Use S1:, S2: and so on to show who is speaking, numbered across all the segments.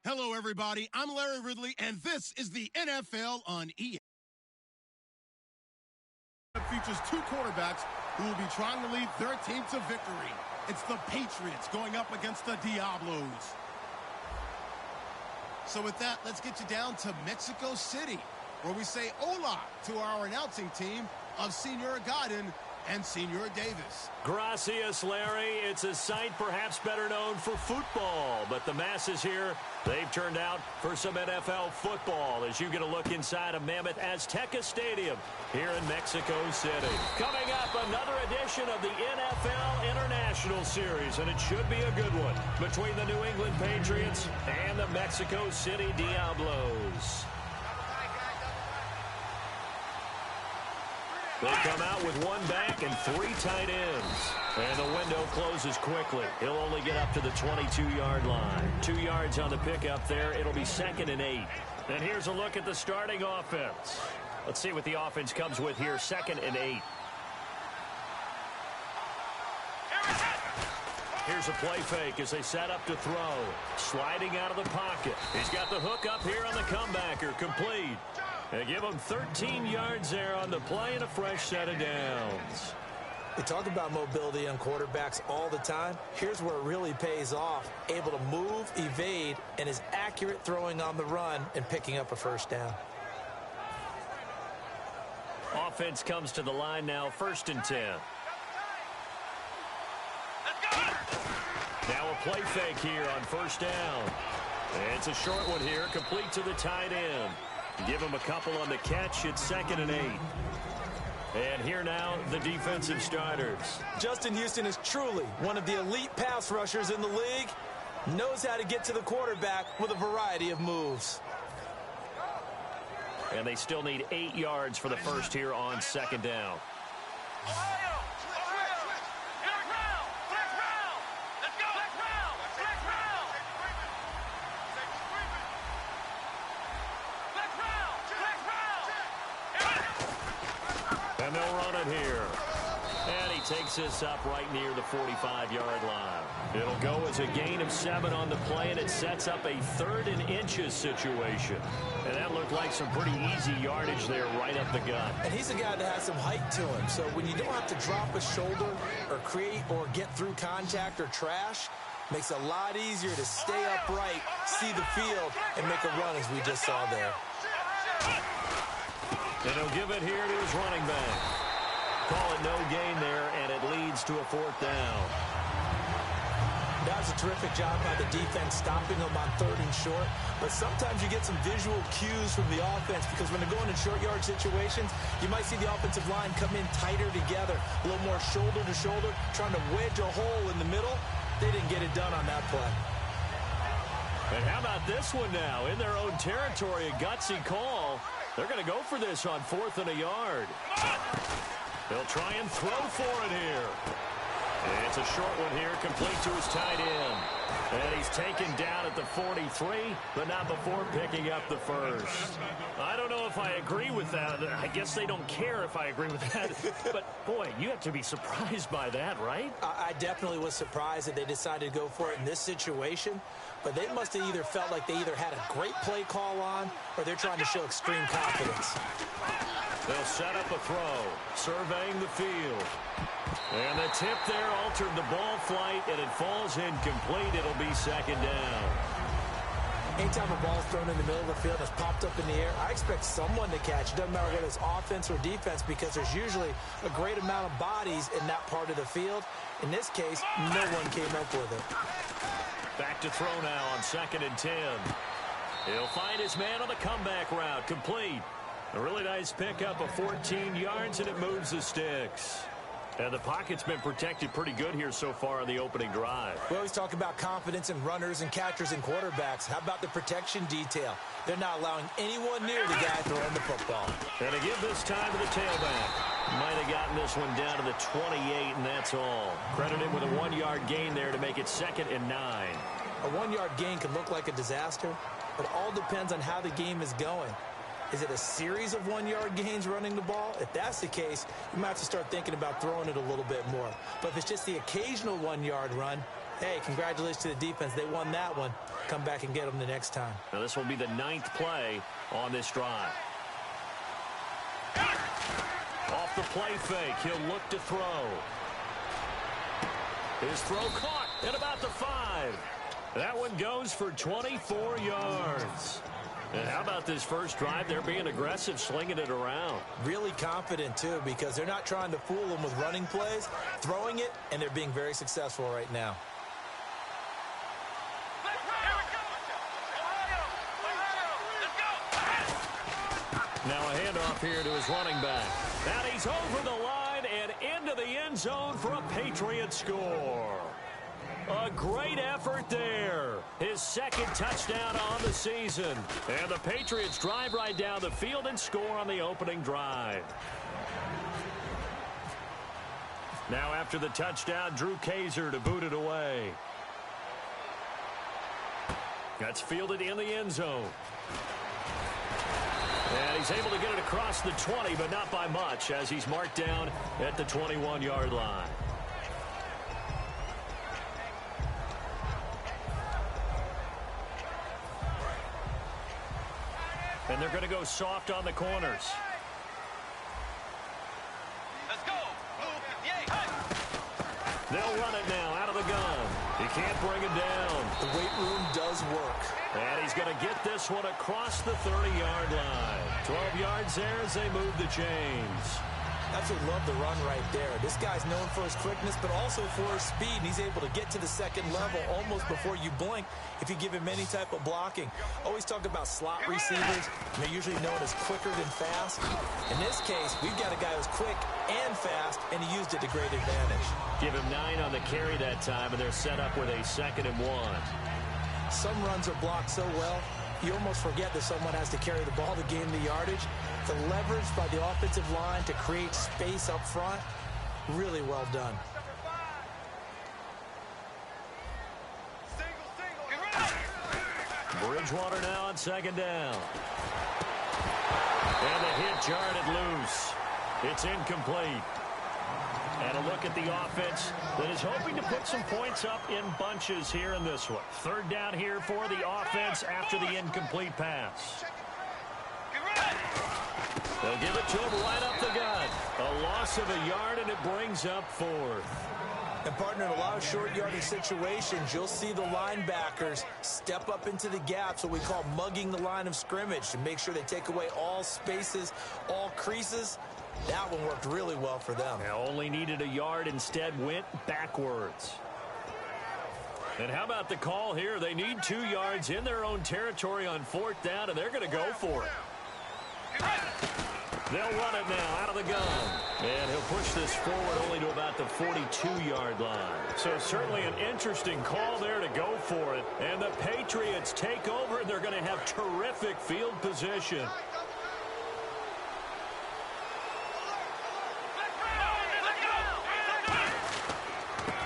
S1: Hello, everybody. I'm Larry Ridley, and this is the NFL on EA. It features two quarterbacks who will be trying to lead their team to victory. It's the Patriots going up against the Diablos. So with that, let's get you down to Mexico City, where we say hola to our announcing team of Senor Godin and Senor Davis.
S2: Gracias, Larry. It's a site perhaps better known for football, but the masses here, they've turned out for some NFL football as you get a look inside of Mammoth Azteca Stadium here in Mexico City. Coming up, another edition of the NFL International Series, and it should be a good one between the New England Patriots and the Mexico City Diablos. They come out with one back and three tight ends. And the window closes quickly. He'll only get up to the 22-yard line. 2 yards on the pickup there. It'll be 2nd and 8. And here's a look at the starting offense. Let's see what the offense comes with here. 2nd and 8. Here's a play fake as they set up to throw. Sliding out of the pocket. He's got the hook up here on the comebacker. Complete. They give him 13 yards there on the play and a fresh set of downs.
S3: We talk about mobility on quarterbacks all the time. Here's where it really pays off. Able to move, evade, and is accurate throwing on the run and picking up a first down.
S2: Offense comes to the line now, 1st and 10. Now a play fake here on 1st down. It's a short one here, complete to the tight end. Give him a couple on the catch. It's 2nd and 8. And here now, the defensive starters.
S3: Justin Houston is truly one of the elite pass rushers in the league. Knows how to get to the quarterback with a variety of moves.
S2: And they still need 8 yards for the first here on 2nd down. And they'll run it here. And he takes this up right near the 45-yard line. It'll go as a gain of 7 on the play, and it sets up a 3rd and inches situation. And that looked like some pretty easy yardage there right up the gut.
S3: And he's a guy that has some height to him. So when you don't have to drop a shoulder or create or get through contact or trash, makes it a lot easier to stay upright, see the field, and make a run as we just saw there.
S2: And he'll give it here to his running back. Call it no gain there, and it leads to a 4th down.
S3: That was a terrific job by the defense stopping them on 3rd and short. But sometimes you get some visual cues from the offense because when they're going in short yard situations, you might see the offensive line come in tighter together, a little more shoulder to shoulder, trying to wedge a hole in the middle. They didn't get it done on that play.
S2: And how about this one now? In their own territory, a gutsy call. They're going to go for this on 4th and a yard. They'll try and throw for it here. And it's a short one here, complete to his tight end. And he's taken down at the 43, but not before picking up the first. I don't know if I agree with that. I guess they don't care if I agree with that. But, boy, you have to be surprised by that, right?
S3: I definitely was surprised that they decided to go for it in this situation. But they must have either felt like they either had a great play call on or they're trying to show extreme confidence.
S2: They'll set up a throw, surveying the field. And the tip there altered the ball flight, and it falls incomplete. It'll be 2nd down.
S3: Anytime a ball's thrown in the middle of the field that's popped up in the air, I expect someone to catch. It doesn't matter whether it's offense or defense because there's usually a great amount of bodies in that part of the field. In this case, no one came up with it.
S2: Back to throw now on 2nd and 10. He'll find his man on the comeback route. Complete. A really nice pickup of 14 yards, and it moves the sticks. And the pocket's been protected pretty good here so far on the opening drive.
S3: We always talk about confidence in runners and catchers and quarterbacks. How about the protection detail? They're not allowing anyone near the guy throwing the football.
S2: And to give this time to the tailback. Might have gotten this one down to the 28, and that's all. Credit him with a 1-yard gain there to make it 2nd and 9.
S3: A 1-yard gain can look like a disaster, but it all depends on how the game is going. Is it a series of 1-yard gains running the ball? If that's the case, you might have to start thinking about throwing it a little bit more. But if it's just the occasional 1-yard run, hey, congratulations to the defense. They won that one. Come back and get them the next time.
S2: Now this will be the 9th play on this drive. Off the play fake, he'll look to throw. His throw caught at about the 5. That one goes for 24 yards. And how about this first drive? They're being aggressive, slinging it around.
S3: Really confident, too, because they're not trying to fool them with running plays, throwing it, and they're being very successful right now.
S2: Now a handoff here to his running back. And he's over the line and into the end zone for a Patriots score. A great effort there. His second touchdown on the season. And the Patriots drive right down the field and score on the opening drive. Now after the touchdown, Drew Kaiser to boot it away. That's fielded in the end zone. And he's able to get it across the 20, but not by much, as he's marked down at the 21-yard line. And they're going to go soft on the corners.
S4: Let's go.
S2: They'll run it now out of the gun. He can't bring it down.
S3: The weight room does work.
S2: And he's going to get this one across the 30-yard line. 12 yards there as they move the chains.
S3: Absolutely love the run right there. This guy's known for his quickness, but also for his speed. And he's able to get to the second level almost before you blink if you give him any type of blocking. Always talk about slot receivers. They're usually known as quicker than fast. In this case, we've got a guy who's quick and fast, and he used it to great advantage.
S2: Give him 9 on the carry that time, and they're set up with a 2nd and 1.
S3: Some runs are blocked so well, you almost forget that someone has to carry the ball to gain the yardage. The leverage by the offensive line to create space up front, really well done.
S2: Bridgewater now on 2nd down. And the hit jarred it loose. It's incomplete. And a look at the offense that is hoping to put some points up in bunches here in this one. 3rd down here for the offense after the incomplete pass. They'll give it to him right up the gut. A loss of a yard, and it brings up 4th.
S3: And, partner, in a lot of short yardage situations, you'll see the linebackers step up into the gaps, what we call mugging the line of scrimmage, to make sure they take away all spaces, all creases. That one worked really well for them.
S2: They only needed a yard, instead went backwards. And how about the call here? They need 2 yards in their own territory on 4th down, and they're going to go for it. They'll run it now out of the gun. And he'll push this forward only to about the 42-yard line. So certainly an interesting call there to go for it. And the Patriots take over, and they're going to have terrific field position.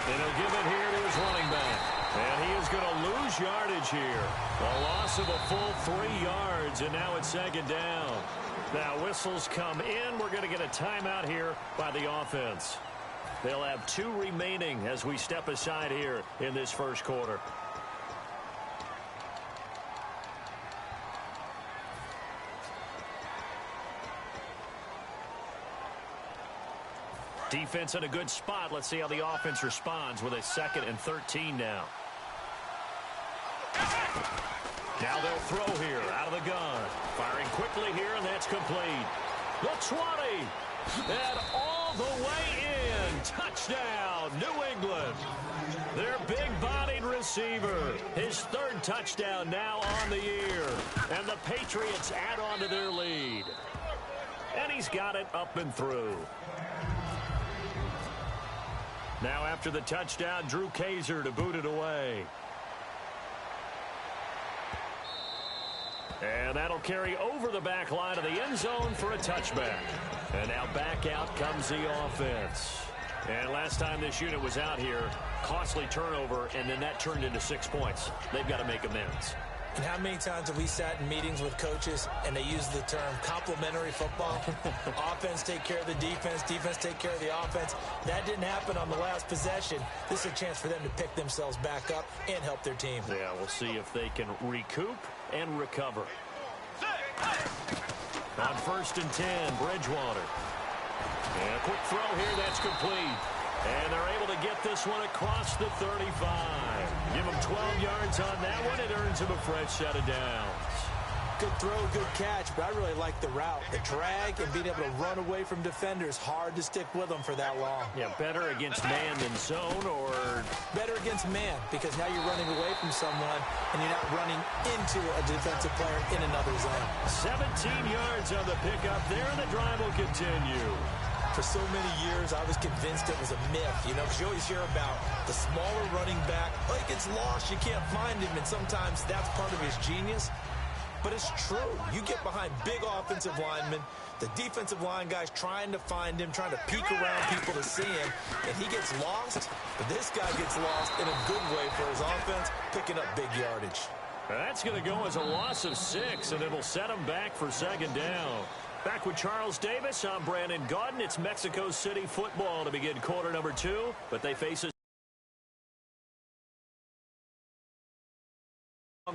S2: And he'll give it here to his running back. And he is going to lose yardage here. A loss of a full 3 yards, and now it's 2nd down. Now whistles come in. We're going to get a timeout here by the offense. They'll have 2 remaining as we step aside here in this first quarter. Defense in a good spot. Let's see how the offense responds with a 2nd and 13 now. Now they'll throw here out of the gun. Firing quickly here, and that's complete. The 20. And all the way in. Touchdown, New England. Their big-bodied receiver. His 3rd touchdown now on the year. And the Patriots add on to their lead. And he's got it up and through. Now after the touchdown, Drew Kaiser to boot it away. And that'll carry over the back line of the end zone for a touchback. And now back out comes the offense. And last time this unit was out here, costly turnover, and then that turned into 6 points. They've got to make amends.
S3: And how many times have we sat in meetings with coaches and they use the term complementary football? Offense take care of the defense, defense take care of the offense. That didn't happen on the last possession. This is a chance for them to pick themselves back up and help their team.
S2: Yeah, we'll see if they can recoup and recover. On 1st and 10, Bridgewater. And a quick throw here, that's complete. And they're able to get this one across the 35. Give them 12 yards on that one. It earns them a fresh set of downs.
S3: Good throw, good catch, but I really like the route. The drag and being able to run away from defenders. Hard to stick with them for that long.
S2: Yeah, better against man than zone, or?
S3: Better against man, because now you're running away from someone and you're not running into a defensive player in another zone.
S2: 17 yards on the pickup there, and the drive will continue.
S3: For so many years, I was convinced it was a myth, because you always hear about the smaller running back. Like, it's lost, you can't find him, and sometimes that's part of his genius. But it's true. You get behind big offensive linemen, the defensive line guys trying to find him, trying to peek around people to see him, and he gets lost. But this guy gets lost in a good way for his offense, picking up big yardage.
S2: That's going to go as a loss of 6, and it'll set him back for 2nd down. Back with Charles Davis, I'm Brandon Gaudin. It's Mexico City football to begin quarter number 2, but they face a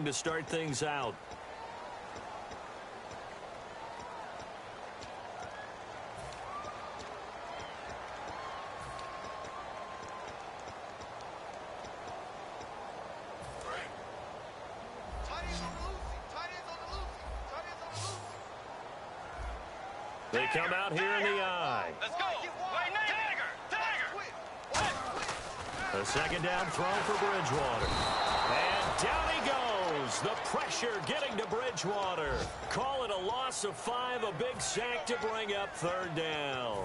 S2: to start things out. They come out here in the eye.
S4: Let's go. Tiger.
S2: A 2nd down throw for Bridgewater. And down he goes. The pressure getting to Bridgewater. Call it a loss of 5, a big sack to bring up 3rd down.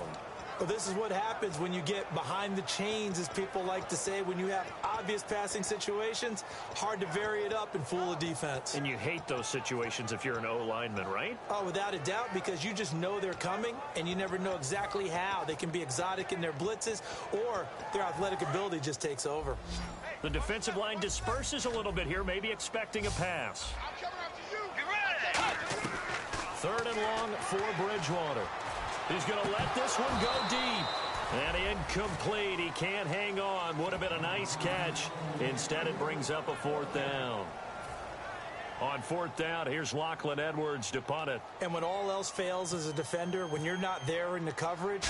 S3: Well, this is what happens when you get behind the chains, as people like to say. When you have obvious passing situations, hard to vary it up and fool a defense.
S2: And you hate those situations if you're an O-lineman, right?
S3: Oh, without a doubt, because you just know they're coming, and you never know exactly how. They can be exotic in their blitzes, or their athletic ability just takes over.
S2: The defensive line disperses a little bit here, maybe expecting a pass. 3rd and long for Bridgewater. He's going to let this one go deep. And incomplete. He can't hang on. Would have been a nice catch. Instead, it brings up a 4th down. On 4th down, here's Lachlan Edwards to punt it.
S3: And when all else fails as a defender, when you're not there in the coverage,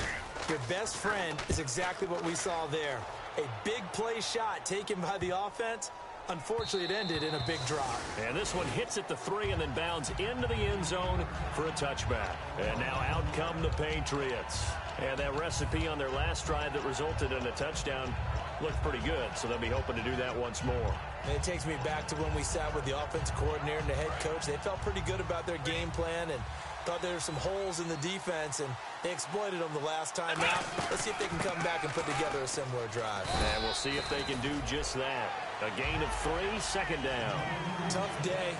S3: your best friend is exactly what we saw there. A big play shot taken by the offense. Unfortunately, it ended in a big drop.
S2: And this one hits at the 3 and then bounds into the end zone for a touchback. And now out come the Patriots. And that recipe on their last drive that resulted in a touchdown looked pretty good, so they'll be hoping to do that once more.
S3: And it takes me back to when we sat with the offensive coordinator and the head coach. They felt pretty good about their game plan and thought there were some holes in the defense, and they exploited them the last time out. Let's see if they can come back and put together a similar drive.
S2: And we'll see if they can do just that. A gain of 3, 2nd down.
S3: Tough day,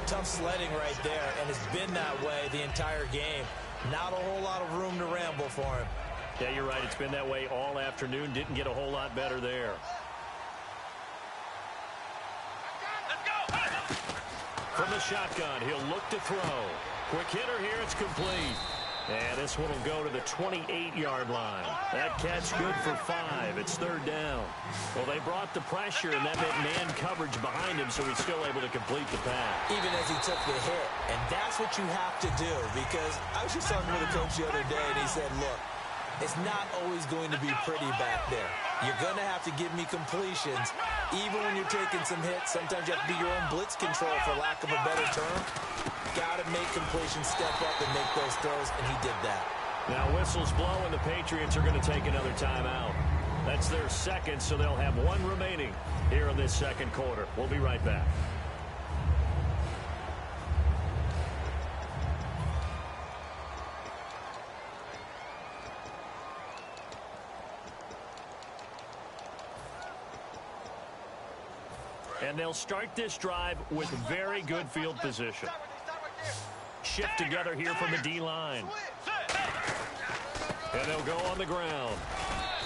S3: tough sledding right there, and it's been that way the entire game. Not a whole lot of room to ramble for him.
S2: Yeah, you're right. It's been that way all afternoon. Didn't get a whole lot better there.
S4: Let's go.
S2: From the shotgun, he'll look to throw. Quick hitter here. It's complete. And this one will go to the 28-yard line. That catch good for 5. It's 3rd down. Well, they brought the pressure, and that meant man coverage behind him, so he's still able to complete the pass.
S3: Even as he took the hit. And that's what you have to do, because I was just talking with a coach the other day, and he said, look, it's not always going to be pretty back there. You're going to have to give me completions. Even when you're taking some hits, sometimes you have to be your own blitz control, for lack of a better term. Got to make completions, step up and make those throws, and he did that.
S2: Now whistles blow, and the Patriots are going to take another timeout. That's their 2nd, so they'll have 1 remaining here in this 2nd quarter. We'll be right back. And they'll start this drive with very good field position. Shift together here from the D-line. And they'll go on the ground.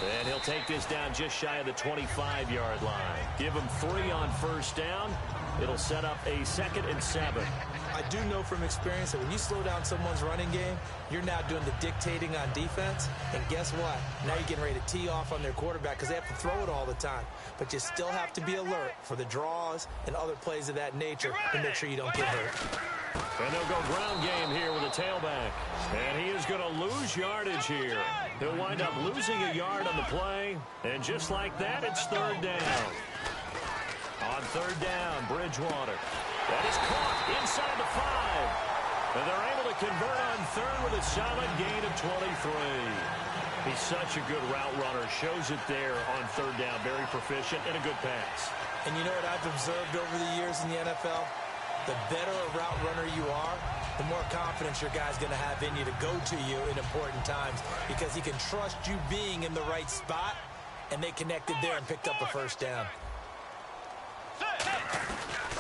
S2: And he'll take this down just shy of the 25-yard line. Give him 3 on first down. It'll set up a 2nd and 7.
S3: I do know from experience that when you slow down someone's running game, you're now doing the dictating on defense. And guess what? Now you're getting ready to tee off on their quarterback because they have to throw it all the time. But you still have to be alert for the draws and other plays of that nature to make sure you don't get hurt.
S2: And they'll go ground game here with a tailback. And he is going to lose yardage here. He'll wind up losing a yard on the play. And just like that, it's 3rd down. On 3rd down, Bridgewater. That is caught inside the 5. And they're able to convert on 3rd with a solid gain of 23. He's such a good route runner. Shows it there on 3rd down. Very proficient and a good pass.
S3: And you know what I've observed over the years in the NFL? The better a route runner you are, the more confidence your guy's going to have in you to go to you in important times because he can trust you being in the right spot, and they connected there and picked up a 1st down.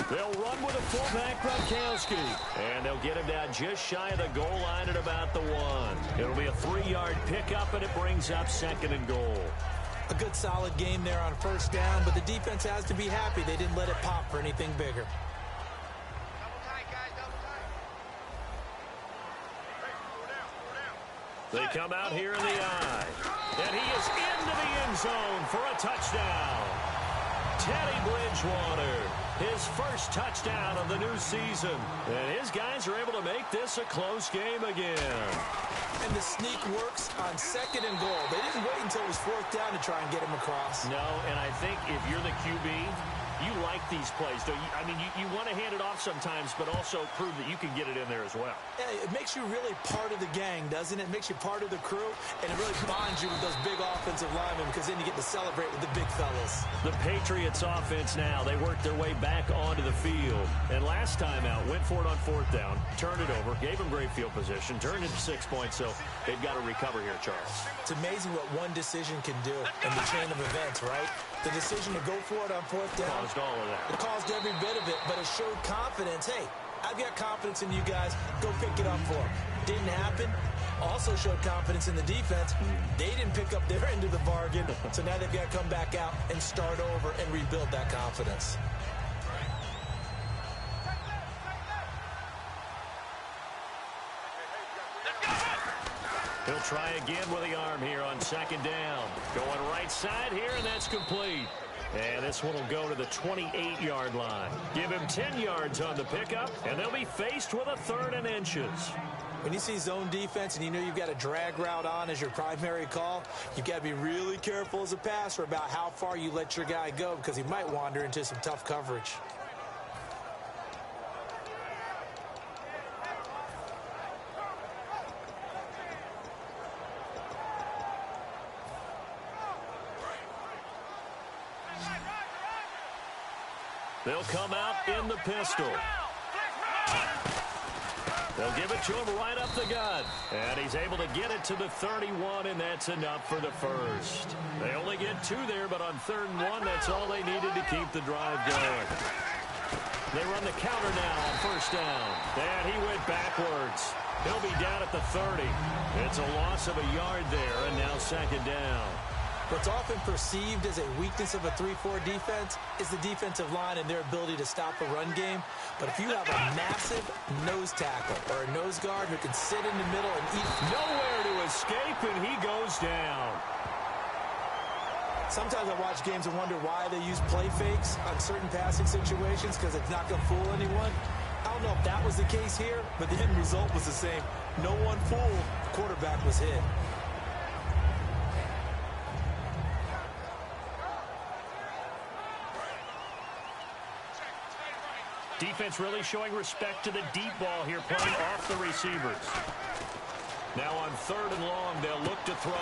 S2: They'll run with a fullback, Gronkowski. And they'll get him down just shy of the goal line at about the 1. It'll be a 3-yard pickup, and it brings up 2nd and goal.
S3: A good solid game there on 1st down, but the defense has to be happy they didn't let it pop for anything bigger.
S2: They come out here in the eye. And he is into the end zone for a touchdown. Teddy Bridgewater, his first touchdown of the new season. And his guys are able to make this a close game again.
S3: And the sneak works on 2nd and goal. They didn't wait until it was 4th down to try and get him across.
S2: No, and I think if you're the QB, you like these plays, don't you? I mean, you want to hand it off sometimes, but also prove that you can get it in there as well.
S3: Yeah, it makes you really part of the gang, doesn't it? It makes you part of the crew, and it really bonds you with those big offensive linemen because then you get to celebrate with the big fellas.
S2: The Patriots offense now, they worked their way back onto the field. And last time out, went for it on 4th down, turned it over, gave them great field position, turned it to 6 points, so they've got to recover here, Charles.
S3: It's amazing what one decision can do in the chain of events, right? The decision to go for it on 4th down.
S2: Caused all of that.
S3: It caused every bit of it, but it showed confidence. Hey, I've got confidence in you guys. Go pick it up for them. Didn't happen. Also showed confidence in the defense. They didn't pick up their end of the bargain, so now they've got to come back out and start over and rebuild that confidence.
S2: He'll try again with the arm here on 2nd down. Going right side here, and that's complete. And this one will go to the 28-yard line. Give him 10 yards on the pickup, and they'll be faced with a 3rd and inches.
S3: When you see zone defense and you know you've got a drag route on as your primary call, you've got to be really careful as a passer about how far you let your guy go because he might wander into some tough coverage.
S2: They'll come out in the pistol. They'll give it to him right up the gut. And he's able to get it to the 31, and that's enough for the first. They only get 2 there, but on 3rd and 1, that's all they needed to keep the drive going. They run the counter now on 1st down. And he went backwards. He'll be down at the 30. It's a loss of a yard there, and now 2nd down.
S3: What's often perceived as a weakness of a 3-4 defense is the defensive line and their ability to stop a run game. But if you have a massive nose tackle or a nose guard who can sit in the middle and eat
S2: nowhere to escape, and he goes down.
S3: Sometimes I watch games and wonder why they use play fakes on certain passing situations because it's not going to fool anyone. I don't know if that was the case here, but the end result was the same. No one fooled. The quarterback was hit.
S2: Defense really showing respect to the deep ball here, playing off the receivers. Now on 3rd and long, they'll look to throw.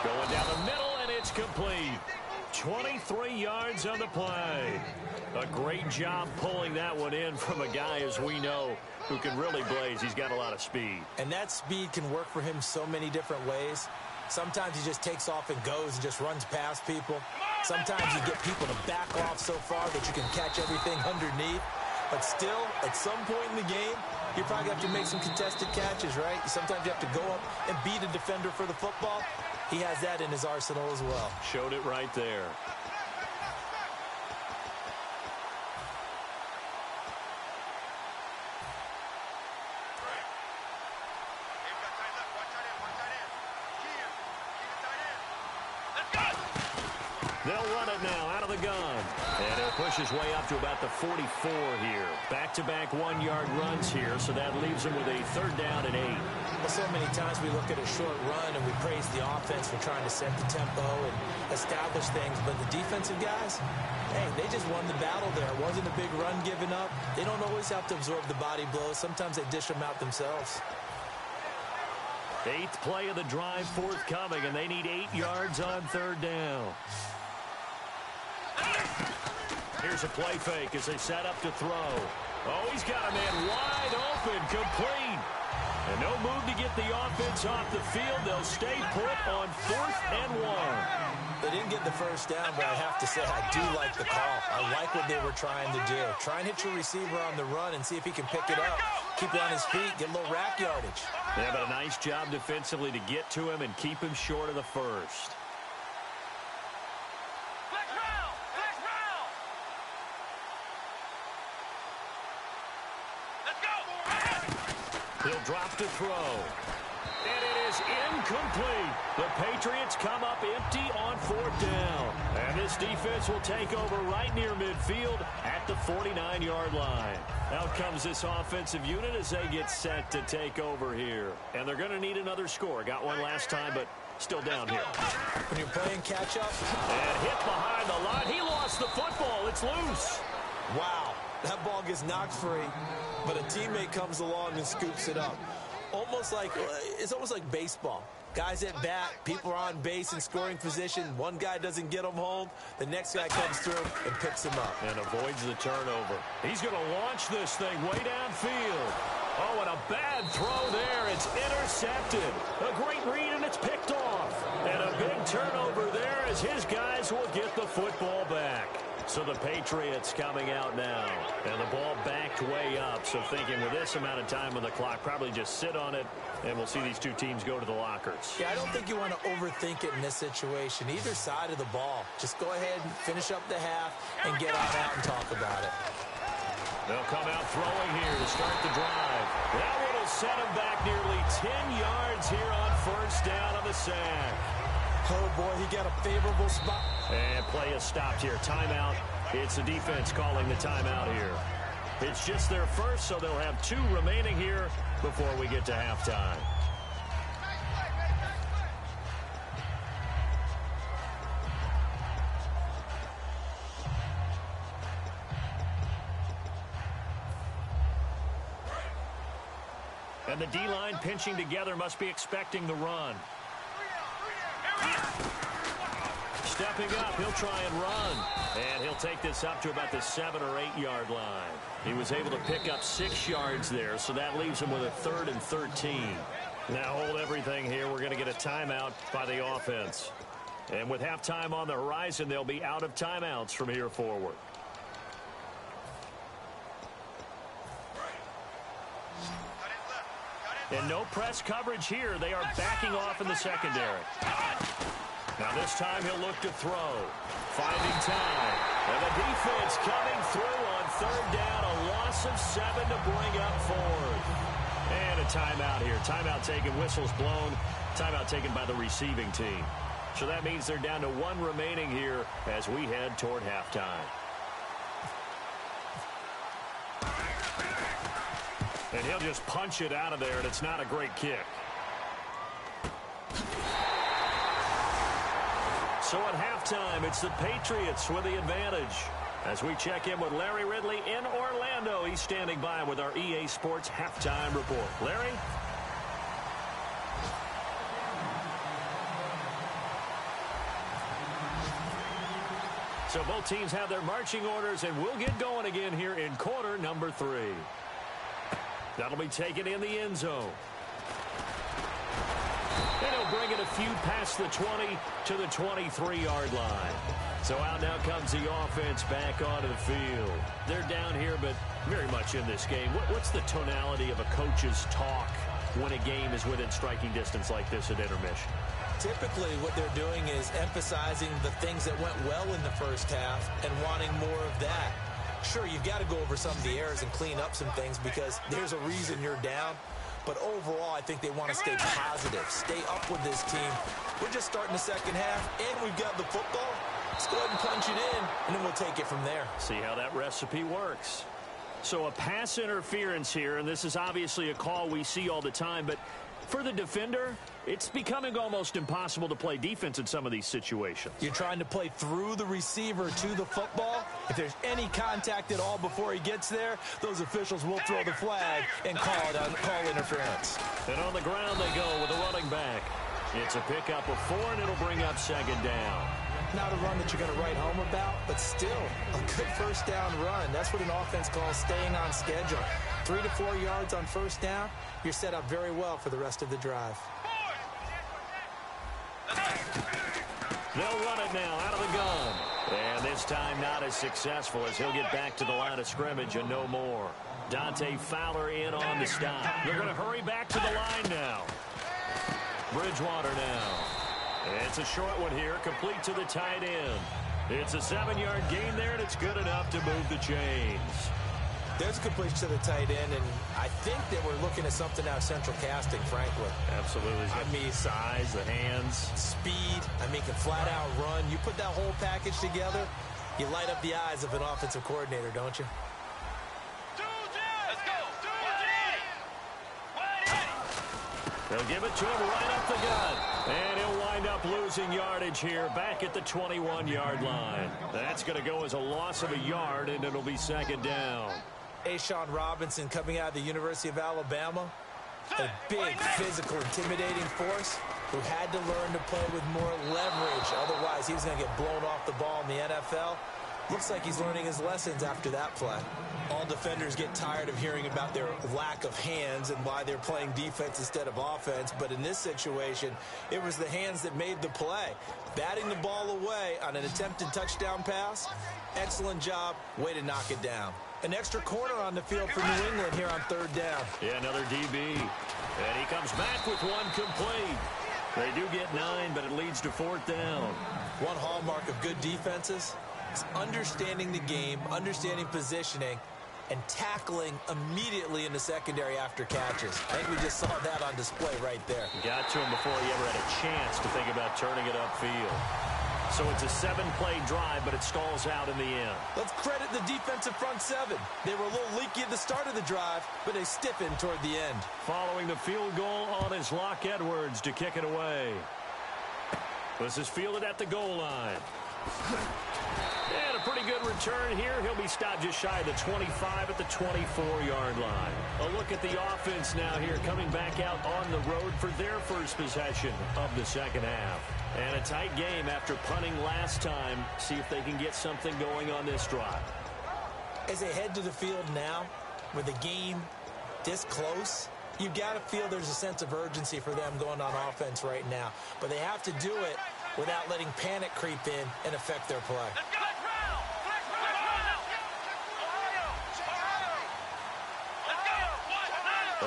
S2: Going down the middle, and it's complete. 23 yards on the play. A great job pulling that one in from a guy, as we know, who can really blaze. He's got a lot of speed.
S3: And that speed can work for him so many different ways. Sometimes he just takes off and goes and just runs past people. Sometimes you get people to back off so far that you can catch everything underneath. But still, at some point in the game, you probably have to make some contested catches, right? Sometimes you have to go up and beat a defender for the football. he has that in his arsenal as well.
S2: Showed it right there. They'll run it now out of the gun. And he'll push his way up to about the 44 here. Back-to-back one-yard runs here, so that leaves him with a 3rd down and 8.
S3: Well, so many times we look at a short run and we praise the offense for trying to set the tempo and establish things, but the defensive guys, hey, they just won the battle there. It wasn't a big run given up. They don't always have to absorb the body blows. Sometimes they dish them out themselves.
S2: 8th play of the drive forthcoming, and they need 8 yards on 3rd down. Here's a play fake as they set up to throw. Oh, he's got a man wide open, complete. And no move to get the offense off the field. They'll stay put on 4th and 1.
S3: They didn't get the first down, but I have to say I do like the call. I like what they were trying to do. Try and hit your receiver on the run and see if he can pick it up. Keep it on his feet, get a little rack yardage.
S2: Yeah, but a nice job defensively to get to him and keep him short of the first. He'll drop to throw. And it is incomplete. The Patriots come up empty on 4th down. And this defense will take over right near midfield at the 49-yard line. Out comes this offensive unit as they get set to take over here. And they're going to need another score. Got one last time, but still down here.
S3: When you're playing catch-up.
S2: And hit behind the line. He lost the football. It's loose.
S3: Wow. That ball gets knocked free, but a teammate comes along and scoops it up. It's almost like baseball. Guys at bat, people are on base in scoring position. One guy doesn't get them home. The next guy comes through and picks him up.
S2: And avoids the turnover. He's going to launch this thing way downfield. Oh, and a bad throw there. It's intercepted. A great read, and it's picked off. And a big turnover there as his guys will get the football back. So the Patriots coming out now. And the ball backed way up. So thinking with this amount of time on the clock, probably just sit on it, and we'll see these two teams go to the lockers.
S3: Yeah, I don't think you want to overthink it in this situation. Either side of the ball. Just go ahead and finish up the half and get on out and talk about it.
S2: They'll come out throwing here to start the drive. That one will set them back nearly 10 yards here on 1st down on the sack.
S3: Oh, boy, he got a favorable spot.
S2: And play is stopped here. Timeout. It's the defense calling the timeout here. It's just their first, so they'll have 2 remaining here before we get to halftime. And the D-line pinching together must be expecting the run. Stepping up, he'll try and run. And he'll take this up to about the 7 or 8 yard line. He was able to pick up 6 yards there, so that leaves him with a 3rd and 13. Now hold everything here. We're going to get a timeout by the offense. And with halftime on the horizon, they'll be out of timeouts from here forward. And no press coverage here. They are backing off in the secondary. Now this time he'll look to throw. Finding time. And the defense coming through on 3rd down. A loss of 7 to bring up 4th. And a timeout here. Timeout taken. Whistles blown. Timeout taken by the receiving team. So that means they're down to 1 remaining here as we head toward halftime. And he'll just punch it out of there, and it's not a great kick. So at halftime, it's the Patriots with the advantage. As we check in with Larry Ridley in Orlando, he's standing by with our EA Sports halftime report. Larry? So both teams have their marching orders, and we'll get going again here in quarter number 3. That'll be taken in the end zone. And he'll bring it a few past the 20 to the 23-yard line. So out now comes the offense back onto the field. They're down here, but very much in this game. What's the tonality of a coach's talk when a game is within striking distance like this at intermission?
S3: Typically, what they're doing is emphasizing the things that went well in the first half and wanting more of that. Sure, you've got to go over some of the errors and clean up some things because there's a reason you're down. But overall, I think they want to stay positive, stay up with this team. We're just starting the second half, and we've got the football. Let's go ahead and punch it in, and then we'll take it from there.
S2: See how that recipe works. So a pass interference here, and this is obviously a call we see all the time, but for the defender, it's becoming almost impossible to play defense in some of these situations.
S3: You're trying to play through the receiver to the football. If there's any contact at all before he gets there, those officials will throw the flag and call interference.
S2: And on the ground they go with a running back. It's a pickup of 4, and it'll bring up second down.
S3: Not a run that you're going to write home about, but still a good first down run. That's what an offense calls staying on schedule. 3 to 4 yards on first down, you're set up very well for the rest of the drive.
S2: They'll run it now out of the gun. And this time not as successful as he'll get back to the line of scrimmage and no more. Dante Fowler in on the stop. They're going to hurry back to the line now. Bridgewater now. It's a short one here, complete to the tight end. It's a 7-yard gain there, and it's good enough to move the chains.
S3: There's a completion to the tight end, and I think that we're looking at something out of central casting, frankly.
S2: Absolutely.
S3: I mean,
S2: size, the hands.
S3: Speed, can flat out run. You put that whole package together, you light up the eyes of an offensive coordinator, don't you?
S4: Let's go.
S2: They'll give it to him right up the gut. And he'll wind up losing yardage here back at the 21-yard line. That's going to go as a loss of a yard, and it'll be second down.
S3: Ashawn Robinson coming out of the University of Alabama. A big, physical, intimidating force who had to learn to play with more leverage. Otherwise, he was going to get blown off the ball in the NFL. Looks like he's learning his lessons after that play. All defenders get tired of hearing about their lack of hands and why they're playing defense instead of offense. But in this situation, it was the hands that made the play. Batting the ball away on an attempted touchdown pass. Excellent job. Way to knock it down. An extra corner on the field for New England here on third down.
S2: Yeah, another DB. And he comes back with one complete. They do get 9, but it leads to fourth down.
S3: One hallmark of good defenses is understanding the game, understanding positioning, and tackling immediately in the secondary after catches. I think we just saw that on display right there.
S2: Got to him before he ever had a chance to think about turning it upfield. So it's a 7-play drive, but it stalls out in the end.
S3: Let's credit the defensive front 7. They were a little leaky at the start of the drive, but they stiffened toward the end.
S2: Following the field goal on is Locke Edwards to kick it away. This is fielded at the goal line. And a pretty good return here. He'll be stopped just shy of the 25 at the 24-yard line. A look at the offense now here, coming back out on the road for their first possession of the second half. And a tight game after punting last time. See if they can get something going on this drive.
S3: As they head to the field now, with the game this close, you've got to feel there's a sense of urgency for them going on offense right now. But they have to do it without letting panic creep in and affect their play.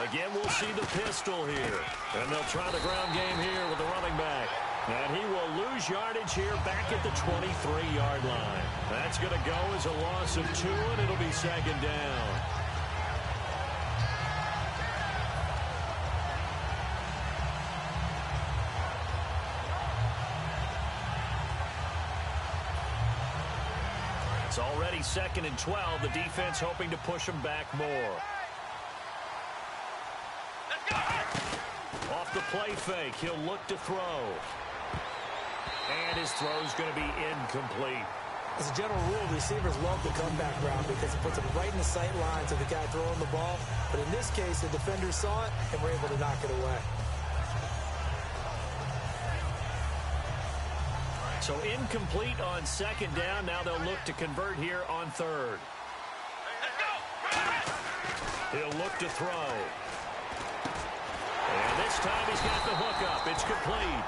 S2: Again, we'll see the pistol here. And they'll try the ground game here with the running back. And he will lose yardage here back at the 23-yard line. That's going to go as a loss of 2, and it'll be second down. It's already 2nd and 12. The defense hoping to push them back more. Off the play fake, he'll look to throw. And his throw's going to be incomplete.
S3: As a general rule, receivers love the comeback route because it puts them right in the sight lines of the guy throwing the ball. But in this case, the defenders saw it and were able to knock it away.
S2: So incomplete on second down. Now they'll look to convert here on third. He'll look to throw. And this time he's got the hook up. It's complete.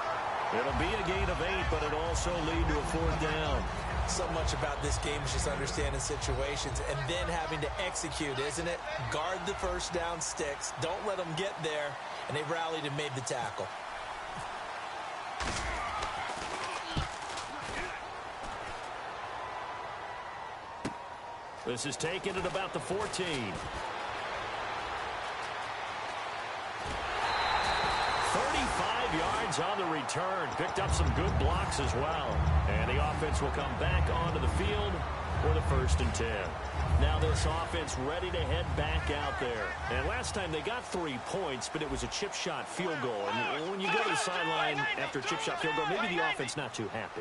S2: It'll be a gain of 8, but it'll also lead to a fourth down.
S3: So much about this game is just understanding situations and then having to execute, isn't it? Guard the first down sticks. Don't let them get there. And they rallied and made the tackle.
S2: This is taken at about the 14. 35 yards on the return. Picked up some good blocks as well. And the offense will come back onto the field for the 1st and 10. Now this offense ready to head back out there. And last time they got 3 points, but it was a chip shot field goal. And when you go to the sideline after a chip shot field goal, maybe the offense not too happy.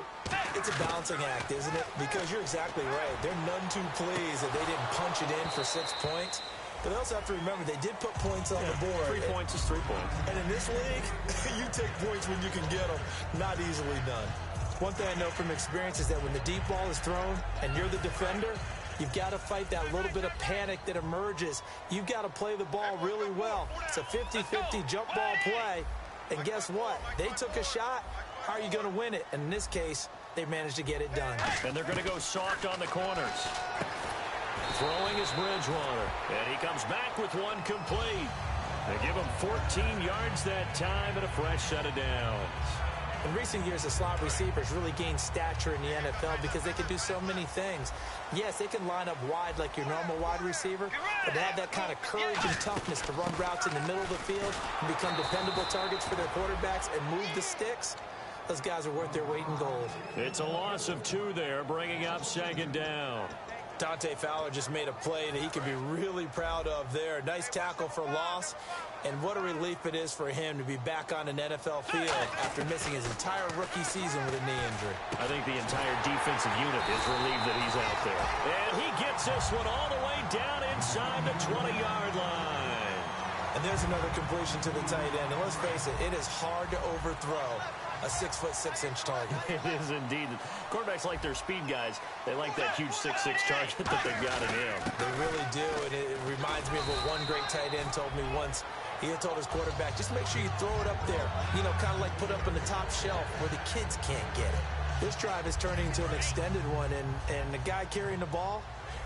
S3: It's a balancing act, isn't it? Because you're exactly right. They're none too pleased that they didn't punch it in for 6 points. But they also have to remember they did put points on the board.
S2: 3 points is 3 points.
S3: And in this league, you take points when you can get them. Not easily done. One thing I know from experience is that when the deep ball is thrown and you're the defender, you've got to fight that little bit of panic that emerges. You've got to play the ball really well. It's a 50-50 jump ball play. And guess what? They took a shot. How are you going to win it? And in this case, they managed to get it done.
S2: And they're going to go soft on the corners. Throwing is Bridgewater. And he comes back with one complete. They give him 14 yards that time and a fresh set of downs.
S3: In recent years, the slot receivers really gained stature in the NFL because they can do so many things. Yes, they can line up wide like your normal wide receiver, but they have that kind of courage and toughness to run routes in the middle of the field and become dependable targets for their quarterbacks and move the sticks. Those guys are worth their weight in gold.
S2: It's a loss of 2 there, bringing up 2nd down.
S3: Dante Fowler just made a play that he can be really proud of there. Nice tackle for loss. And what a relief it is for him to be back on an NFL field after missing his entire rookie season with a knee injury.
S2: I think the entire defensive unit is relieved that he's out there. And he gets this one all the way down inside the 20-yard line.
S3: And there's another completion to the tight end. And let's face it, it is hard to overthrow a 6'6" target.
S2: It is indeed. Quarterbacks like their speed guys. They like that huge 6'6" target that they've got in him.
S3: They really do, and it reminds me of what one great tight end told me once. He had told his quarterback, just make sure you throw it up there. You know, kind of like put up on the top shelf where the kids can't get it. This drive is turning into an extended one, and the guy carrying the ball,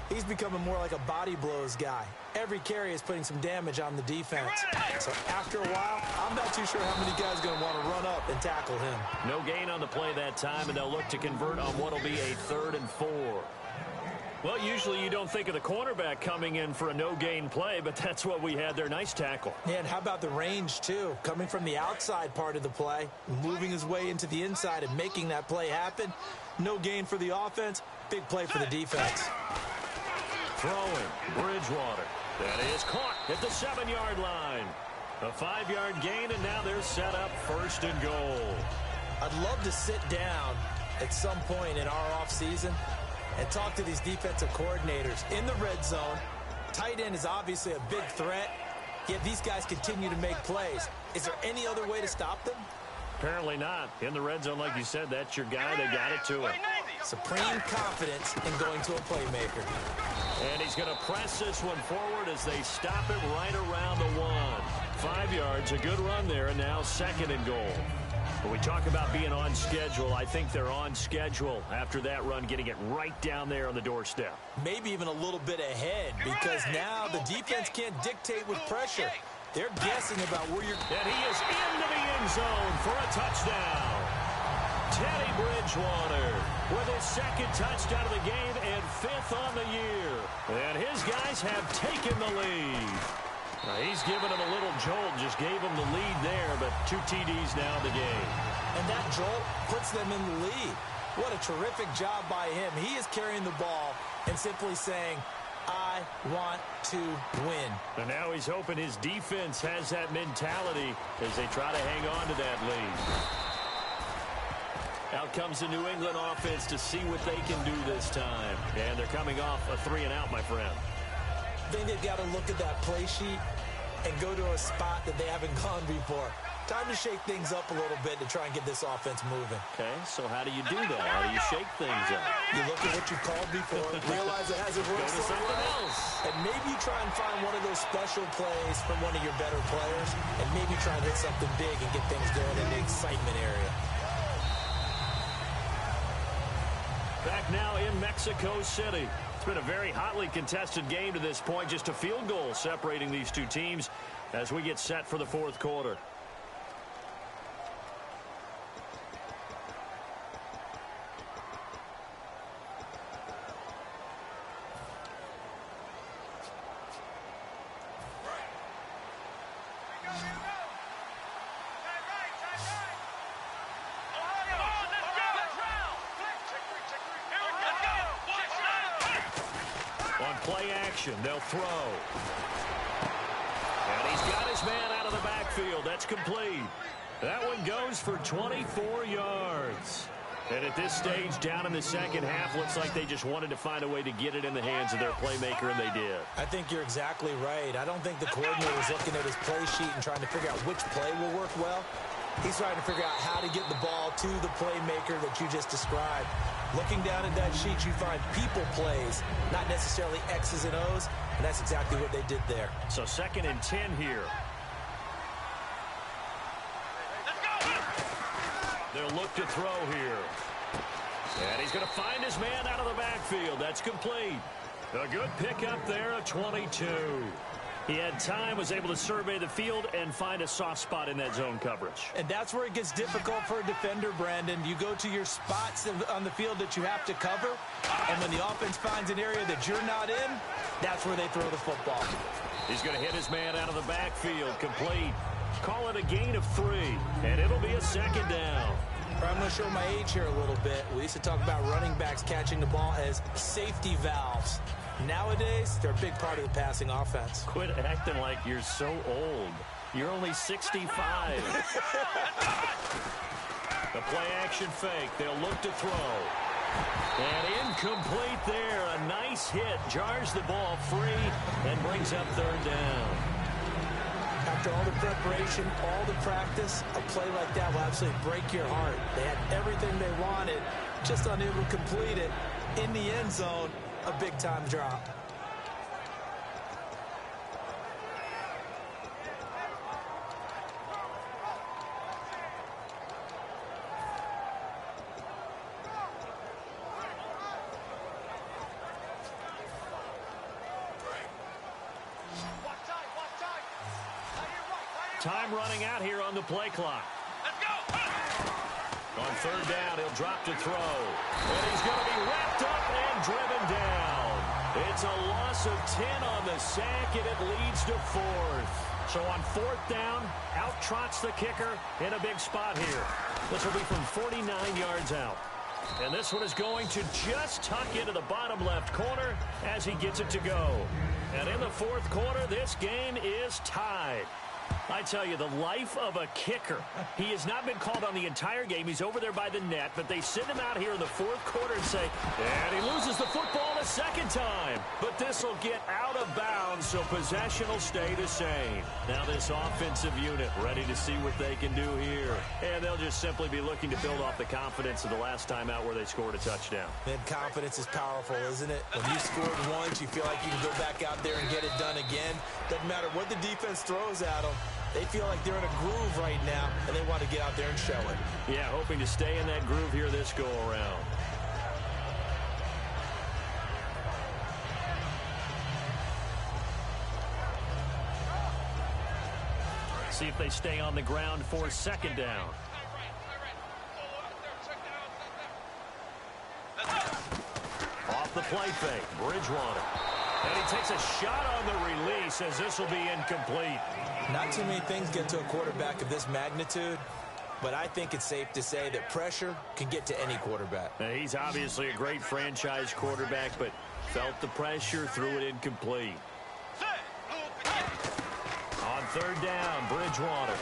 S3: he's becoming more like a body blows guy. Every carry is putting some damage on the defense. So after a while, I'm not too sure how many guys are going to want to run up and tackle him.
S2: No gain on the play that time, and they'll look to convert on what will be a 3rd and 4. Well, usually you don't think of the cornerback coming in for a no-gain play, but that's what we had there. Nice tackle.
S3: Yeah, and how about the range, too? Coming from the outside part of the play, moving his way into the inside and making that play happen. No gain for the offense, big play for the defense.
S2: Throwing, Bridgewater. That is caught at the 7-yard line. A 5-yard gain, and now they're set up 1st and goal.
S3: I'd love to sit down at some point in our offseason and talk to these defensive coordinators in the red zone. Tight end is obviously a big threat, yet these guys continue to make plays. Is there any other way to stop them?
S2: Apparently not. In the red zone, like you said, that's your guy. They got it to him.
S3: Supreme confidence in going to a playmaker.
S2: And he's going to press this one forward as they stop it right around the 1. 5 yards, a good run there, and now 2nd and goal. When we talk about being on schedule, I think they're on schedule after that run, getting it right down there on the doorstep.
S3: Maybe even a little bit ahead, because now the defense can't dictate with pressure. They're guessing about where you're...
S2: And he is into the end zone for a touchdown. Teddy Bridgewater with his 2nd touchdown of the game and 5th on the year. And his guys have taken the lead. Now he's given him a little jolt, just gave him the lead there, but 2 TDs now in the game.
S3: And that jolt puts them in the lead. What a terrific job by him. He is carrying the ball and simply saying, I want to win.
S2: And now he's hoping his defense has that mentality as they try to hang on to that lead. Out comes the New England offense to see what they can do this time. And they're coming off a 3-and-out, my friend.
S3: I think they've got to look at that play sheet and go to a spot that they haven't gone before. Time to shake things up a little bit to try and get this offense moving.
S2: Okay, so how do you do that? How do you shake things up?
S3: You look at what you called before, realize it hasn't worked
S2: Go to something else.
S3: and maybe you try and find one of those special plays from one of your better players, and maybe try and hit something big and get things going in the excitement area.
S2: Back now in Mexico City. It's been a very hotly contested game to this point. Just a field goal separating these two teams as we get set for the 4th quarter. action. They'll throw. And he's got his man out of the backfield. That's complete. That one goes for 24 yards. And at this stage, down in the second half, looks like they just wanted to find a way to get it in the hands of their playmaker, and they did. I
S3: think you're exactly right. I don't think the coordinator was looking at his play sheet and trying to figure out which play will work well. He's trying to figure out how to get the ball to the playmaker that you just described. Looking down at that sheet, you find people plays, not necessarily X's and O's, and that's exactly what they did there.
S2: So 2nd and 10 here. They'll look to throw here. And he's going to find his man out of the backfield. That's complete. A good pickup there, a 22. He had time, was able to survey the field and find a soft spot in that zone coverage.
S3: And that's where it gets difficult for a defender, Brandon. You go to your spots on the field that you have to cover, and when the offense finds an area that you're not in, that's where they throw the football.
S2: He's going to hit his man out of the backfield, complete. Call it a gain of 3, and it'll be a 2nd down.
S3: I'm going to show my age here a little bit. We used to talk about running backs catching the ball as safety valves. Nowadays, they're a big part of the passing offense.
S2: Quit acting like you're so old. You're only 65. The play-action fake. They'll look to throw. And incomplete there. A nice hit. Jars the ball free and brings up 3rd down.
S3: After all the preparation, all the practice, a play like that will absolutely break your heart. They had everything they wanted, just unable to complete it. In the end zone, a big-time drop.
S2: Time running out here on the play clock.
S4: Let's go.
S2: On 3rd down, he'll drop to throw. And he's going to be wrapped up and driven down. It's a loss of 10 on the sack, and it leads to 4th. So on 4th down, out trots the kicker in a big spot here. This will be from 49 yards out. And this one is going to just tuck into the bottom left corner as he gets it to go. And in the 4th quarter, this game is tied. I tell you, the life of a kicker. He has not been called on the entire game. He's over there by the net, but they send him out here in the 4th quarter and say, and he loses the football a 2nd time. But this will get out of bounds, so possession will stay the same. Now this offensive unit ready to see what they can do here. And they'll just simply be looking to build off the confidence of the last time out where they scored a touchdown.
S3: Man, confidence is powerful, isn't it? When you scored once, you feel like you can go back out there and get it done again. Doesn't matter what the defense throws at them. They feel like they're in a groove right now, and they want to get out there and show it.
S2: Yeah, hoping to stay in that groove here this go-around. See if they stay on the ground for 2nd down. Off the play fake, Bridgewater. And he takes a shot on the release as this will be incomplete.
S3: Not too many things get to a quarterback of this magnitude, but I think it's safe to say that pressure can get to any quarterback.
S2: Now, he's obviously a great franchise quarterback, but felt the pressure, threw it incomplete. On 3rd down, Bridgewater.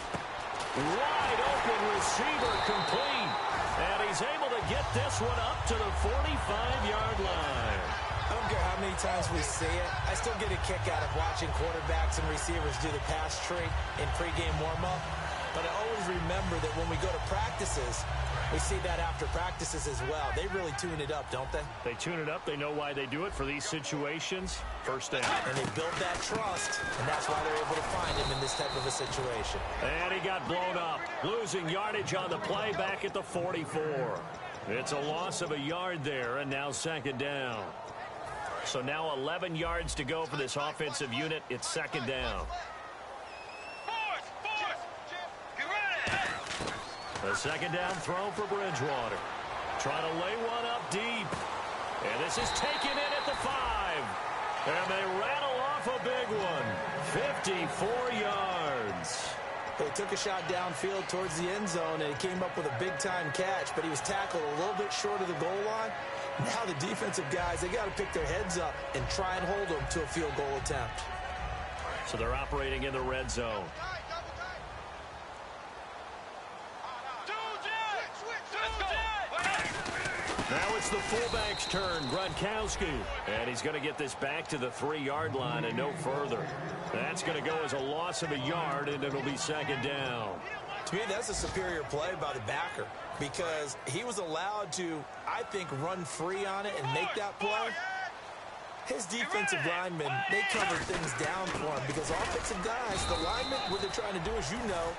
S2: Wide open receiver complete. And he's able to get this one up to the 45-yard line.
S3: I don't care how many times we see it. I still get a kick out of watching quarterbacks and receivers do the pass tree in pregame warm-up. But I always remember that when we go to practices, we see that after practices as well. They really tune it up, don't they?
S2: They tune it up. They know why they do it for these situations. 1st down.
S3: And they build that trust, and that's why they're able to find him in this type of a situation.
S2: And he got blown up, losing yardage on the play back at the 44. It's a loss of a yard there, and now 2nd down. So now 11 yards to go for this offensive unit. It's 2nd down. A 2nd down throw for Bridgewater. Trying to lay one up deep. And this is taken in at the 5. And they rattle off a big one. 54 yards.
S3: They took a shot downfield towards the end zone, and he came up with a big-time catch, but he was tackled a little bit short of the goal line. Now the defensive guys, they got to pick their heads up and try and hold them to a field goal attempt.
S2: So they're operating in the red zone. Now it's the fullback's turn, Gronkowski. And he's going to get this back to the 3-yard line and no further. That's going to go as a loss of a yard, and it'll be second down.
S3: To me, that's a superior play by the backer because he was allowed to, I think, run free on it and make that play. His defensive linemen, they covered things down for him because offensive guys, the linemen, what they're trying to do, as you know,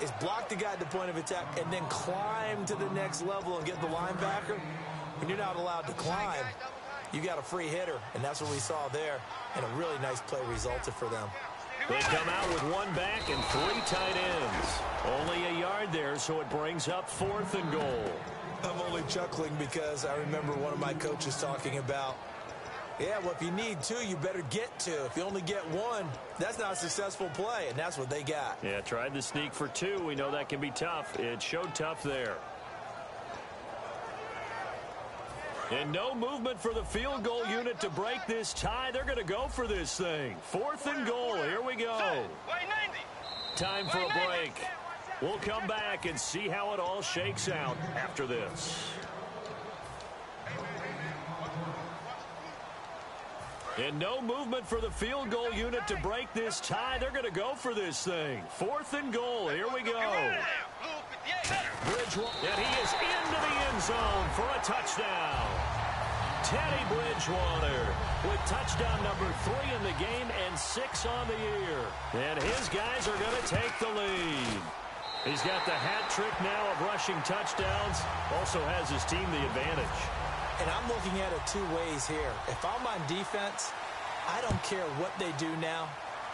S3: is block the guy at the point of attack and then climb to the next level and get the linebacker. When you're not allowed to climb, you got a free hitter, and that's what we saw there, and a really nice play resulted for them.
S2: They come out with 1 back and 3 tight ends. Only a yard there, so it brings up 4th and goal.
S3: I'm only chuckling because I remember one of my coaches talking about, yeah, well, if you need 2, you better get 2. If you only get 1, that's not a successful play, and that's what they got.
S2: Yeah, tried the sneak for 2. We know that can be tough. It showed tough there. And no movement for the field goal unit to break this tie. They're going to go for this thing. 4th and goal. Here we go. Time for a break. We'll come back and see how it all shakes out after this. And no movement for the field goal unit to break this tie. They're going to go for this thing. 4th and goal. Here we go. Bridgewater, and he is into the end zone for a touchdown. Teddy Bridgewater with touchdown number 3 in the game and 6 on the year. And his guys are going to take the lead. He's got the hat trick now of rushing touchdowns. Also has his team the advantage.
S3: And I'm looking at it 2 ways here. If I'm on defense, I don't care what they do now.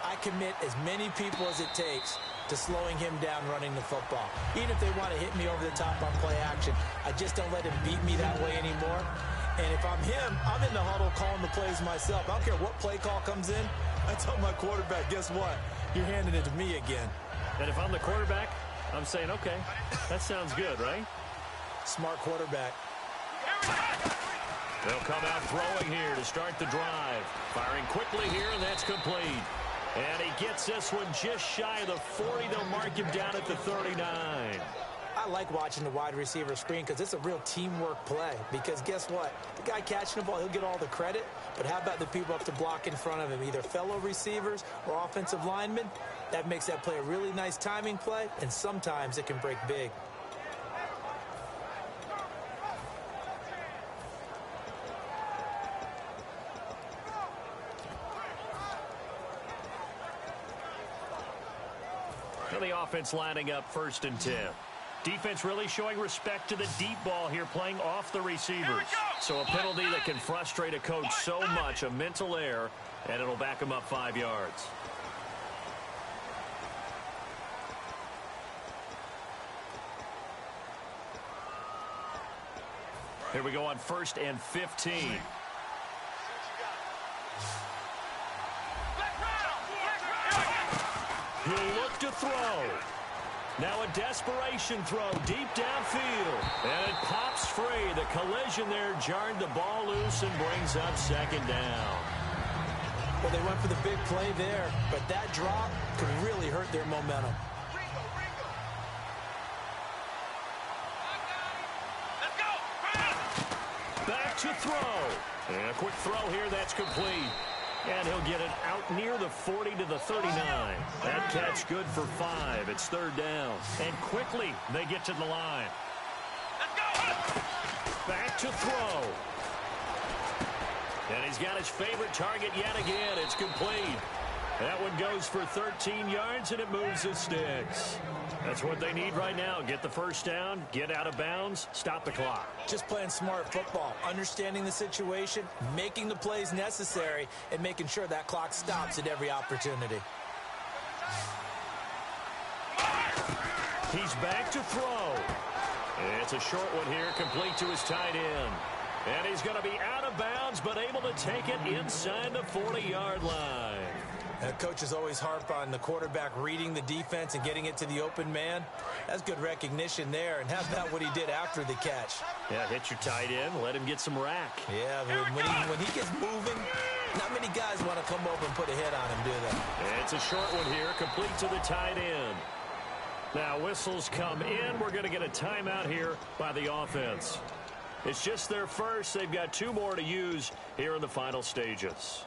S3: I commit as many people as it takes to slowing him down running the football. Even if they want to hit me over the top on play action, I just don't let him beat me that way anymore. And if I'm him, I'm in the huddle calling the plays myself. I don't care what play call comes in. I tell my quarterback, guess what? You're handing it to me again.
S2: And if I'm the quarterback, I'm saying, okay, that sounds good, right?
S3: Smart quarterback.
S2: They'll come out throwing here to start the drive. Firing quickly here, and that's complete. And he gets this one just shy of the 40. They'll mark him down at the 39.
S3: I like watching the wide receiver screen because it's a real teamwork play. Because guess what? The guy catching the ball, he'll get all the credit. But how about the people up to block in front of him, either fellow receivers or offensive linemen? That makes that play a really nice timing play, and sometimes it can break big.
S2: The offense lining up 1st and 10. Defense really showing respect to the deep ball here, playing off the receivers. So a penalty that can frustrate a coach so much, a mental error, and it'll back him up 5 yards. Here we go on 1st and 15. He'll look to throw. Now a desperation throw deep downfield. And it pops free. The collision there jarred the ball loose and brings up 2nd down.
S3: Well, they went for the big play there, but that drop could really hurt their momentum.
S2: Back to throw. And a quick throw here. That's complete. And he'll get it out near the 40 to the 39. That catch good for 5. It's 3rd down. And quickly they get to the line. Back to throw. And he's got his favorite target yet again. It's complete. That one goes for 13 yards, and it moves the sticks. That's what they need right now. Get the 1st down, get out of bounds, stop the clock.
S3: Just playing smart football, understanding the situation, making the plays necessary, and making sure that clock stops at every opportunity.
S2: He's back to throw. It's a short one here, complete to his tight end. And he's going to be out of bounds, but able to take it inside the 40-yard line.
S3: Coaches always harp on the quarterback reading the defense and getting it to the open man. That's good recognition there. And how about what he did after the catch?
S2: Yeah, hit your tight end, let him get some rack.
S3: Yeah, when he gets moving, not many guys want to come over and put a hit on him, do they?
S2: It's a short one here, complete to the tight end. Now whistles come in. We're going to get a timeout here by the offense. It's just their first. They've got 2 more to use here in the final stages.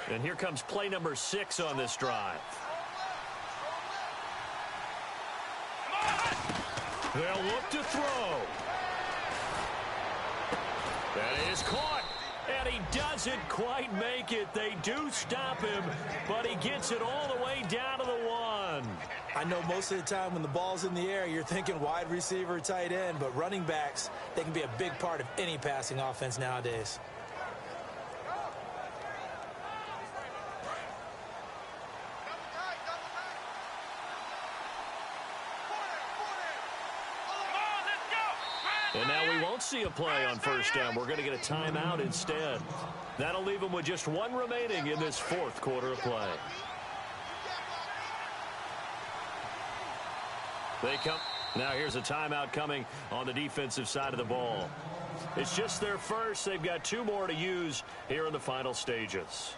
S2: And here comes play number 6 on this drive. They'll look to throw. That is caught. And he doesn't quite make it. They do stop him, but he gets it all the way down to the 1.
S3: I know most of the time when the ball's in the air, you're thinking wide receiver, tight end, but running backs, they can be a big part of any passing offense nowadays.
S2: And now we won't see a play on first down. We're going to get a timeout instead. That'll leave them with just 1 remaining in this 4th quarter of play. They come. Now here's a timeout coming on the defensive side of the ball. It's just their first. They've got 2 more to use here in the final stages.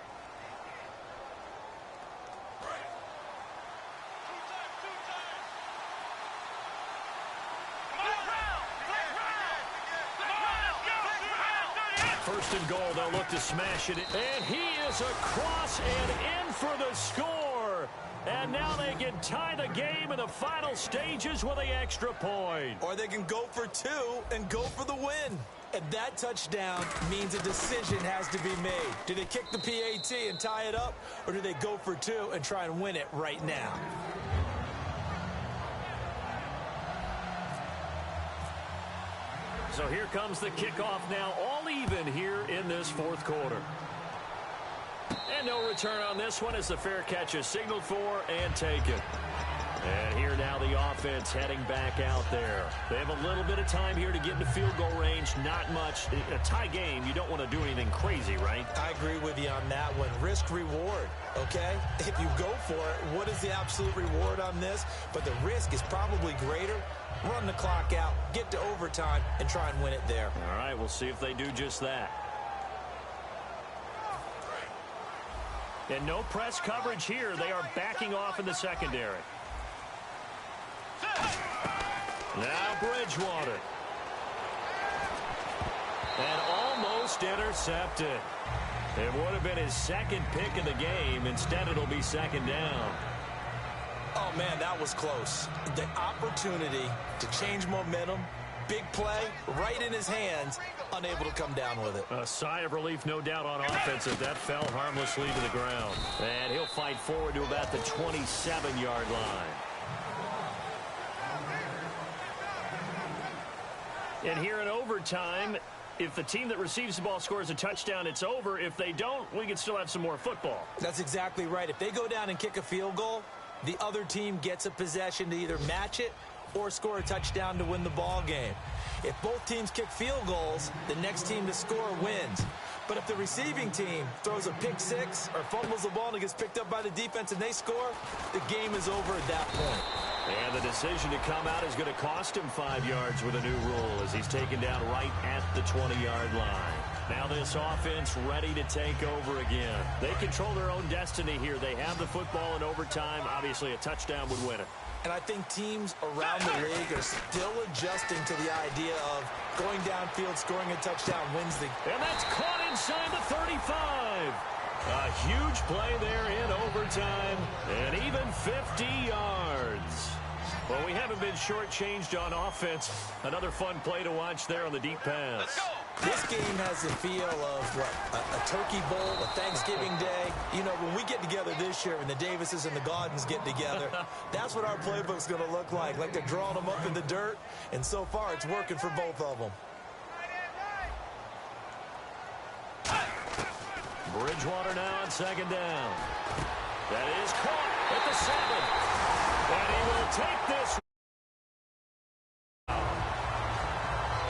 S2: First and goal, they'll look to smash it. And he is across and in for the score. And now they can tie the game in the final stages with the extra point.
S3: Or they can go for 2 and go for the win. And that touchdown means a decision has to be made. Do they kick the PAT and tie it up? Or do they go for 2 and try and win it right now?
S2: So here comes the kickoff now, all even here in this 4th quarter. And no return on this one as the fair catch is signaled for and taken. And here now the offense heading back out there. They have a little bit of time here to get into field goal range. Not much. A tie game, you don't want to do anything crazy, right?
S3: I agree with you on that one. Risk reward, okay? If you go for it, what is the absolute reward on this? But the risk is probably greater. Run the clock out, get to overtime, and try and win it there.
S2: All right, we'll see if they do just that. And no press coverage here. They are backing off in the secondary. Now Bridgewater. And almost intercepted. It would have been his 2nd pick of the game. Instead, it'll be 2nd down.
S3: Oh, man, that was close. The opportunity to change momentum, big play, right in his hands, unable to come down with it.
S2: A sigh of relief, no doubt, on offense as that fell harmlessly to the ground. And he'll fight forward to about the 27-yard line. And here in overtime, if the team that receives the ball scores a touchdown, it's over. If they don't, we can still have some more football.
S3: That's exactly right. If they go down and kick a field goal, the other team gets a possession to either match it or score a touchdown to win the ball game. If both teams kick field goals, the next team to score wins. But if the receiving team throws a pick 6 or fumbles the ball and it gets picked up by the defense and they score, the game is over at that point.
S2: And the decision to come out is going to cost him 5 yards with a new rule as he's taken down right at the 20-yard line. Now this offense ready to take over again. They control their own destiny here. They have the football in overtime. Obviously, a touchdown would win it.
S3: And I think teams around the league are still adjusting to the idea of going downfield, scoring a touchdown wins the game.
S2: And that's caught inside the 35. A huge play there in overtime, and even 50 yards. Well, we haven't been shortchanged on offense. Another fun play to watch there on the deep pass.
S3: This game has the feel of what, a turkey bowl, a Thanksgiving day. You know, when we get together this year and the Davises and the Gaudens get together, that's what our playbook's going to look like. Like they're drawing them up in the dirt, and so far it's working for both of them.
S2: Bridgewater now on 2nd down. That is caught at the 7. And he will take this.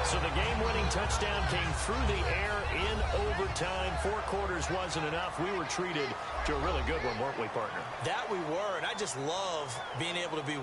S2: So the game-winning touchdown came through the air in overtime. 4 quarters wasn't enough. We were treated to a really good one, weren't we, partner?
S3: That we were, and I just love being able to be